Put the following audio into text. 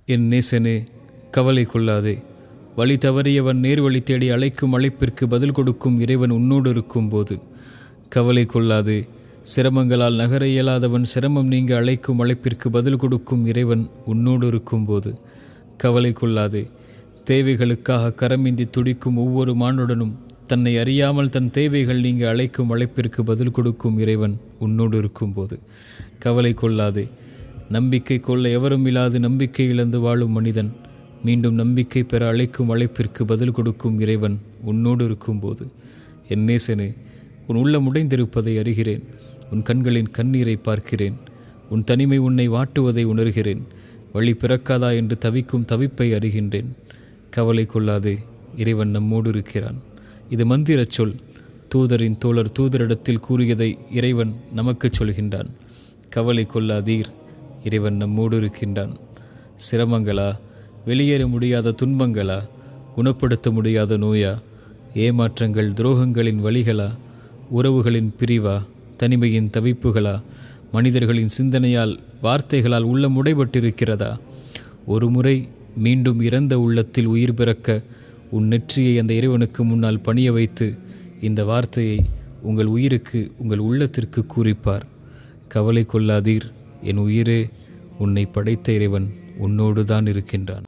என் நேசனே, கவலை கொள்ளாதே. வழி தவறியவன் நேர்வழி தேடி அழைக்கும் அழைப்பிற்கு பதில் கொடுக்கும் இறைவன் உன்னோடு இருக்கும்போது கவலை கொள்ளாதே. சிரமங்களால் நகர இயலாதவன் சிரமம் நீங்க அழைக்கும் அழைப்பிற்கு பதில் கொடுக்கும் இறைவன் உன்னோடு இருக்கும்போது கவலை கொள்ளாதே. தேவைகளுக்காக கரமிந்தி துடிக்கும் ஒவ்வொரு மானுடனும் தன்னை அறியாமல் தன் தேவைகள் நீங்க அழைக்கும் அழைப்பிற்கு பதில் கொடுக்கும் இறைவன் உன்னோடு இருக்கும்போது கவலை கொள்ளாதே. நம்பிக்கை கொள்ள எவரும் இல்லாது நம்பிக்கை இழந்து வாழும் மனிதன் மீண்டும் நம்பிக்கை பெற அழைக்கும் அழைப்பிற்கு பதில் கொடுக்கும் இறைவன் உன்னோடு இருக்கும்போது என் நேசனே, உன் உள்ளம் உடைந்திருப்பதை அறிகிறேன். உன் கண்களின் கண்ணீரை பார்க்கிறேன். உன் தனிமை உன்னை வாட்டுவதை உணர்கிறேன். வழி பிறக்காதா என்று தவிக்கும் தவிப்பை அறிகின்றேன். கவலை கொள்ளாதே, இறைவன் நம்மோடு இருக்கிறான். இது மந்திர சொல். தூதரின் தோழர் தூதரிடத்தில் கூறியதை இறைவன் நமக்கு சொல்கின்றான். கவலை கொள்ளாதீர், இறைவன் நம்மோடு இருக்கின்றான். சிரமங்களா, வெளியேற முடியாத துன்பங்களா, குணப்படுத்த முடியாத நோயா, ஏமாற்றங்கள் துரோகங்களின் வழிகளா, உறவுகளின் பிரிவா, தனிமையின் தவிப்புகளா, மனிதர்களின் சிந்தனையால் வார்த்தைகளால் உள்ளம் உடைபட்டிருக்கிறதா? ஒரு முறை மீண்டும் இறந்த உள்ளத்தில் உயிர் பிறக்க உன் நெற்றியை அந்த இறைவனுக்கு முன்னால் பணிய வைத்து இந்த வார்த்தையை உங்கள் உயிருக்கு, உங்கள் உள்ளத்திற்கு கூறிப்பார். கவலை கொள்ளாதீர் என் உயிரே, உன்னை படைத்த இறைவன் உன்னோடு தான் இருக்கின்றான்.